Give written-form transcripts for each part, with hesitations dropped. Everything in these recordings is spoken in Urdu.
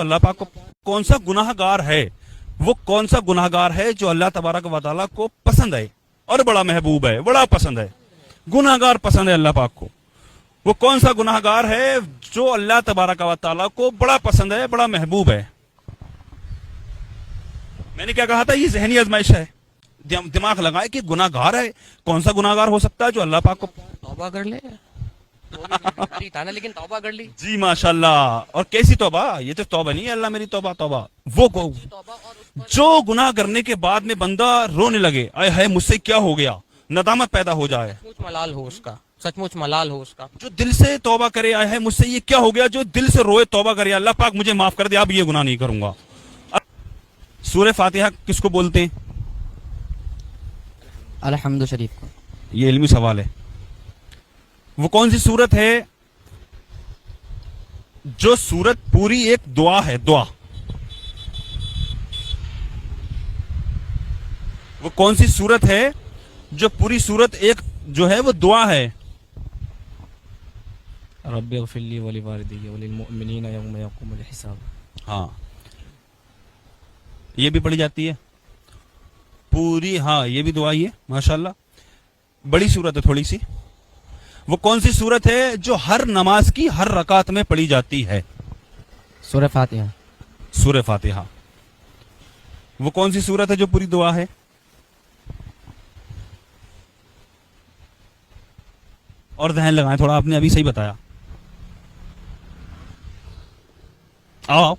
اللہ پاک کو کون سا گناہگار ہے، وہ کون سا گناہگار ہے جو اللہ تبارک و تعالیٰ کو پسند ہے اور بڑا محبوب ہے، بڑا پسند ہے. گناہگار پسند ہے اللہ پاک کو. وہ کون سا گناہگار ہے جو اللہ تبارک و تعالیٰ کو بڑا پسند ہے، بڑا محبوب ہے. میں نے کیا کہا تھا؟ یہ ذہنی آزمائش ہے. دماغ لگائے کہ گناہگار ہے، کون سا گناہگار ہو سکتا ہے جو اللہ پاک کو. توبہ کر لے تھا نا، لیکن توبہ کر لی. جی ماشاءاللہ. اور کیسی توبہ؟ یہ تو توبہ نہیں ہے اللہ میری توبہ توبہ. وہ جو گناہ کرنے کے بعد میں بندہ رونے لگے، اے ہے مجھ سے کیا ہو گیا، ندامت پیدا ہو جائے، سچ ملال ہو اس کا، سچ مچ ملال ہو اس کا. جو دل سے توبہ کرے، اے ہے مجھ سے یہ کیا ہو گیا، جو دل سے روئے توبہ کرے اللہ پاک مجھے معاف کر دے، اب یہ گناہ نہیں کروں گا. سورہ فاتحہ کس کو بولتے ہیں؟ الحمد شریف کو. یہ علمی سوال ہے. وہ کون سی سورت ہے جو سورت پوری ایک دعا ہے؟ دعا. وہ کون سی سورت ہے جو پوری سورت ایک جو ہے وہ دعا ہے؟ رب اغفر لی ولوالدی وللمؤمنین یوم یقوم الحساب. ہاں یہ بھی پڑھی جاتی ہے پوری. ہاں یہ بھی دعا ہی ہے ماشاءاللہ. بڑی سورت ہے تھوڑی سی. وہ کون سی سورت ہے جو ہر نماز کی ہر رکعت میں پڑھی جاتی ہے؟ سورہ فاتحہ. سورہ فاتحہ. وہ کون سی سورت ہے جو پوری دعا ہے؟ اور ذہن لگائیں تھوڑا، آپ نے ابھی صحیح بتایا. آؤ.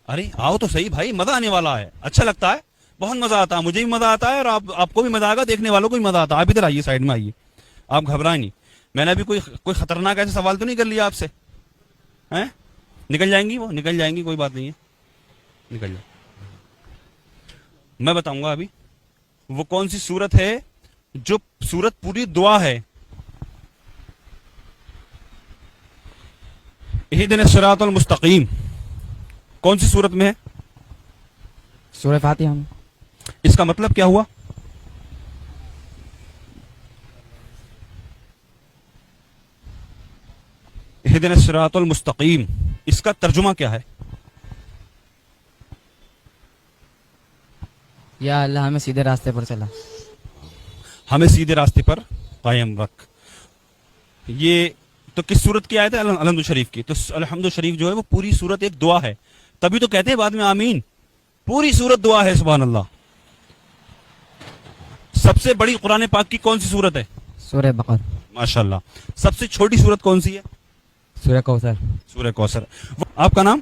ارے آؤ تو صحیح بھائی، مزہ آنے والا ہے، اچھا لگتا ہے، بہت مزہ آتا ہے. مجھے بھی مزہ آتا ہے اور آپ کو بھی مزہ آئے گا، دیکھنے والوں کو بھی مزہ آتا ہے. آپ ادھر آئیے، سائڈ میں آئیے، آپ گھبرائیں نہیں. میں نے ابھی کوئی خطرناک ایسے سوال تو نہیں کر لیا آپ سے؟ ہیں؟ نکل جائیں گی، وہ نکل جائیں گی، کوئی بات نہیں ہے، نکل جائیں. میں بتاؤں گا ابھی. وہ کون سی سورت ہے جو سورت پوری دعا ہے؟ اہدنا الصراط المستقیم کون سی سورت میں ہے؟ سورہ فاتحہ. اس کا مطلب کیا ہوا؟ اہدنا الصراط المستقیم اس کا ترجمہ کیا ہے؟ یا اللہ ہمیں سیدھے راستے پر چلا. ہمیں سیدھے راستے پر قائم رکھ. یہ تو کس سورت کی آیت ہے؟ الحمد شریف کی. تو الحمد شریف جو ہے وہ پوری سورت ایک دعا ہے، تبھی تو کہتے ہیں بعد میں آمین. پوری سورت دعا ہے، سبحان اللہ. سب سے بڑی قرآن پاک کی کون سی سورت ہے؟ سورہ بقرہ. ماشاءاللہ. سب سے چھوٹی سورت کون سی ہے؟ سورہ کوثر. سورہ کوثر. آپ کا نام؟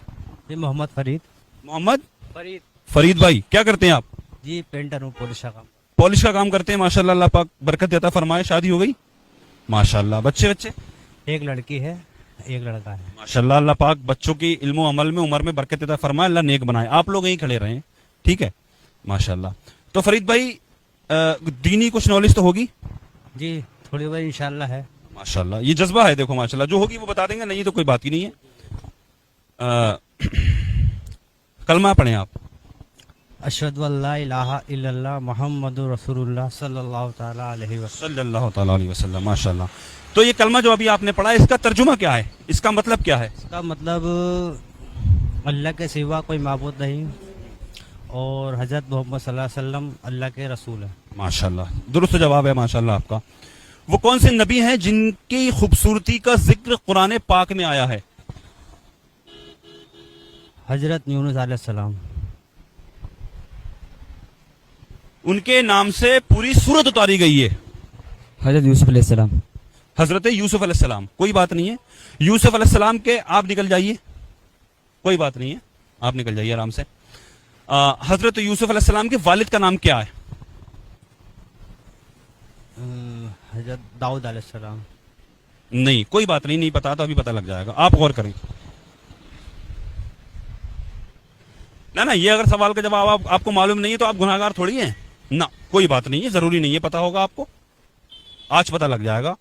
جی محمد فرید. محمد فرید فرید بھائی. کیا کرتے ہیں آپ؟ جی پینٹر ہوں، پولش کا کام. پالش کا کام کرتے ہیں ماشاءاللہ. اللہ پاک برکت عطا فرمائے. شادی ہو گئی؟ ماشاءاللہ. بچے ایک لڑکی ہے، ایک لڑکا ہے. ماشاءاللہ. اللہ پاک بچوں کی علم و عمل میں عمر میں برکت عطا فرمائے. اللہ نیک بنائے. آپ لوگ یہیں کھڑے رہیں، ٹھیک ہے؟ ماشاءاللہ. تو فرید بھائی دینی کچھ نالج تو ہوگی؟ جی تھوڑی بہت انشاءاللہ ہے. ماشاءاللہ. یہ جذبہ ہے، دیکھو ماشاءاللہ. جو ہوگی وہ بتا دیں گے، نہیں تو کوئی بات ہی نہیں ہے. کلمہ پڑھیں آپ. اشہد ان لا الہ الا اللہ محمد رسول اللہ صلی اللہ تعالی علیہ وسلم. صلی اللہ تعالیٰ علیہ وسلم. ماشاءاللہ. تو یہ کلمہ جو ابھی آپ نے پڑھا، اس کا ترجمہ کیا ہے؟ اس کا مطلب کیا ہے؟ اس کا مطلب اللہ کے سوا کوئی معبود نہیں اور حضرت محمد صلی اللہ علیہ وسلم اللہ کے رسول ہیں. ماشاءاللہ. درست جواب ہے ماشاءاللہ آپ کا. وہ کون سے نبی ہیں جن کی خوبصورتی کا ذکر قرآن پاک میں آیا ہے؟ حضرت یونس علیہ السلام. ان کے نام سے پوری سورت اتاری گئی ہے. حضرت یوسف علیہ السلام. حضرت یوسف علیہ السلام. کوئی بات نہیں ہے. یوسف علیہ السلام کے آپ نکل جائیے، کوئی بات نہیں ہے، آپ نکل جائیے آرام سے. حضرت یوسف علیہ السلام کے والد کا نام کیا ہے؟ حضرت داؤد علیہ السلام. نہیں کوئی بات نہیں، نہیں پتا تو ابھی پتا لگ جائے گا. آپ غور کریں. نہ یہ اگر سوال کا جواب آپ کو معلوم نہیں ہے تو آپ گناہگار تھوڑی ہیں. نہ کوئی بات نہیں ہے، ضروری نہیں ہے پتا ہوگا آپ کو، آج پتا لگ جائے گا.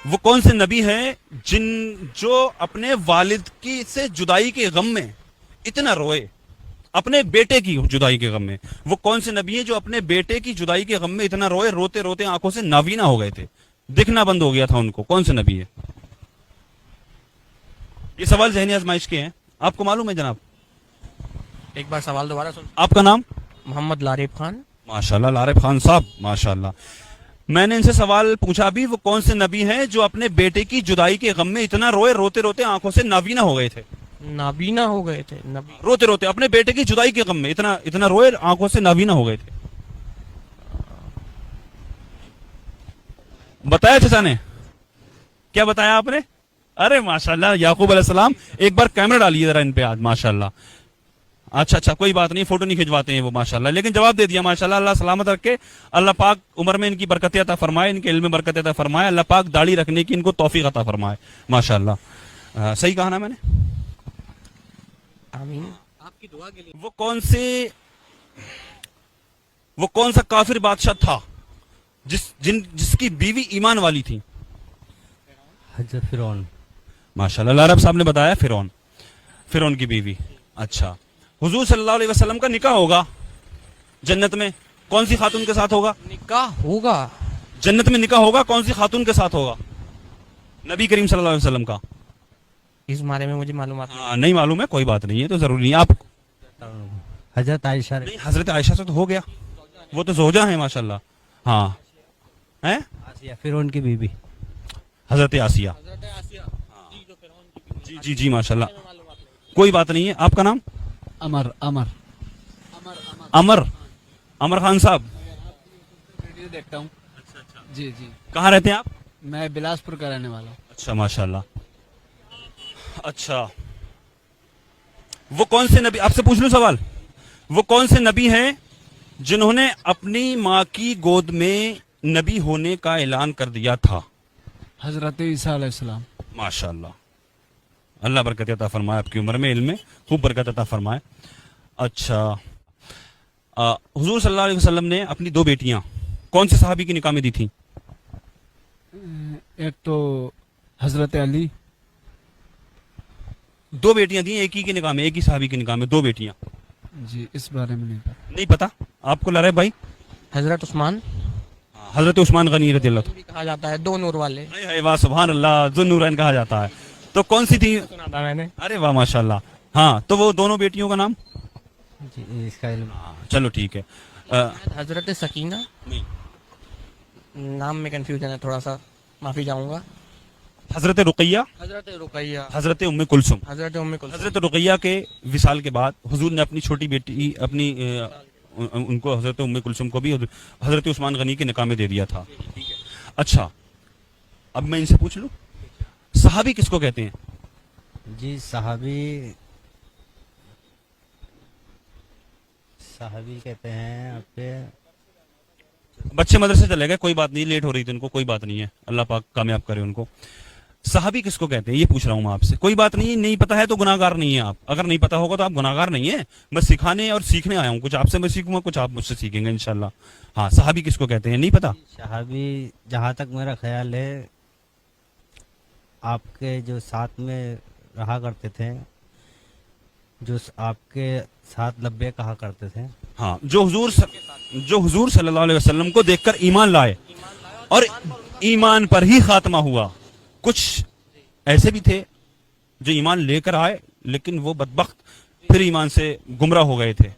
وہ کون سے نبی ہیں جو اپنے والد کی سے جدائی کے غم میں اتنا روئے، اپنے بیٹے کی جدائی کے غم میں؟ وہ کون سے نبی ہیں جو اپنے بیٹے کی جدائی کے غم میں اتنا روئے، روتے روتے آنکھوں سے نابینا ہو گئے تھے، دکھنا بند ہو گیا تھا ان کو؟ کون سے نبی ہے؟ یہ سوال ذہنی آزمائش کے ہیں. آپ کو معلوم ہے جناب؟ ایک بار سوال دوبارہ سن. آپ کا نام؟ محمد لارب خان. ماشاءاللہ لارب خان صاحب ماشاءاللہ. میں نے ان سے سوال پوچھا بھی وہ کون سے نبی ہیں جو اپنے بیٹے کی جدائی کے غم میں اتنا روئے, روتے روتے آنکھوں سے نابینا ہو گئے تھے. نابینا ہو گئے تھے. روتے روتے اپنے بیٹے کی جدائی کے غم میں اتنا روئے, آنکھوں سے نابینا ہو گئے تھے. بتایا چچا نے؟ کیا بتایا آپ نے؟ ارے ماشاءاللہ یعقوب علیہ السلام. ایک بار کیمرہ ڈالیے ذرا ان پہ آج ماشاءاللہ. اچھا کوئی بات نہیں, فوٹو نہیں کھنچواتے ہیں وہ ماشاءاللہ, لیکن جواب دے دیا ماشاءاللہ. اللہ سلامت رکھے, اللہ پاک عمر میں ان کی برکت عطا فرمائے, ان کے علم میں برکت عطا فرمائے, اللہ پاک داڑھی رکھنے کی ان کو توفیق عطا فرمائے ماشاءاللہ. صحیح کہا نا میں نے؟ آمین. وہ کون سا کافر بادشاہ تھا جس کی بیوی ایمان والی تھی؟ حضرت فرعون. ماشاءاللہ لارب صاحب نے بتایا فرعون کی بیوی. اچھا, حضور صلی اللہ علیہ وسلم کا نکاح ہوگا جنت میں, کون سی خاتون کے ساتھ ہوگا؟ نکاح ہوگا جنت میں, نکاح ہوگا کون سی خاتون کے ساتھ ہوگا نبی کریم صلی اللہ علیہ وسلم کا؟ اس بارے میں مجھے معلومات نہیں معلوم ہے, کوئی بات نہیں ہے, تو ضروری نہیں. آپ حضرت عائشہ. نہیں, حضرت عائشہ سے تو ہو گیا, وہ تو زوجہ ہیں ماشاءاللہ. ہاں ہیں آسیہ فرعون کی بیوی. حضرت آسیہ. جی ماشاءاللہ, کوئی بات نہیں ہے. آپ کا نام؟ امر خان صاحب. دیکھتا ہوں. جی کہاں رہتے ہیں آپ؟ میں بلاسپور کا رہنے والا ہوں. اچھا ماشاءاللہ. اچھا, وہ کون سے نبی, آپ سے پوچھ لوں سوال, وہ کون سے نبی ہیں جنہوں نے اپنی ماں کی گود میں نبی ہونے کا اعلان کر دیا تھا؟ حضرت عیسیٰ علیہ السلام. ماشاءاللہ, اللہ برکت عطا فرمائے, آپ کی عمر میں علم میں خوب برکت عطا فرمائے. اچھا, حضور صلی اللہ علیہ وسلم نے اپنی 2 بیٹیاں کون سے صحابی کی نکاح میں دی تھیں؟ ایک تو حضرت علی. 2 بیٹیاں تھیں ایک ہی کی نکاح میں, ایک ہی صحابی کی نکاح میں 2 بیٹیاں. جی اس بارے میں نہیں پتا آپ کو لارب بھائی؟ حضرت عثمان. حضرت عثمان غنی رضی اللہ بھی کہا جاتا ہے, 2 نور والے. واہ سبحان اللہ, ذو النورین کہا جاتا ہے. تو کون سی تھی؟ سنا تھا میں نے. ارے واہ ماشاءاللہ. ہاں, تو وہ دونوں بیٹیوں کا نام؟ جی اس کا علم. چلو ٹھیک ہے. حضرت سکینہ. نہیں, نام میں کنفیوژن ہے تھوڑا سا, معافی چاہوں گا. حضرت رقیہ. حضرت رقیہ. حضرت ام کلثوم. حضرت ام کلثوم. حضرت رقیہ کے وصال کے بعد حضور نے اپنی چھوٹی بیٹی ان کو حضرت ام کلثوم کو بھی حضرت عثمان غنی کے نکاح میں دے دیا تھا. اچھا, اب میں ان سے پوچھ لوں صحابی کس کو کہتے ہیں؟ جی صحابی کہتے ہیں آپ کے. بچے مدرسے چلے گئے, کوئی بات نہیں, لیٹ ہو رہی تھی ان کو, کوئی بات نہیں ہے, اللہ پاک کامیاب کرے ان کو. صحابی کس کو کہتے ہیں یہ پوچھ رہا ہوں میں آپ سے. کوئی بات نہیں, نہیں پتا ہے تو گناہگار نہیں ہے آپ. اگر نہیں پتا ہوگا تو آپ گناہگار نہیں ہیں. میں سکھانے اور سیکھنے آیا ہوں, کچھ آپ سے میں سیکھوں گا, کچھ آپ مجھ سے سیکھیں گے انشاءاللہ. ہاں, صحابی کس کو کہتے ہیں نہیں پتا؟ صحابی جہاں تک میرا خیال ہے آپ کے جو ساتھ میں رہا کرتے تھے, جو آپ کے ساتھ لبے کہا کرتے تھے. ہاں, جو حضور صلی اللہ علیہ وسلم کو دیکھ کر ایمان لائے اور ایمان پر ہی خاتمہ ہوا. کچھ ایسے بھی تھے جو ایمان لے کر آئے لیکن وہ بدبخت پھر ایمان سے گمراہ ہو گئے تھے.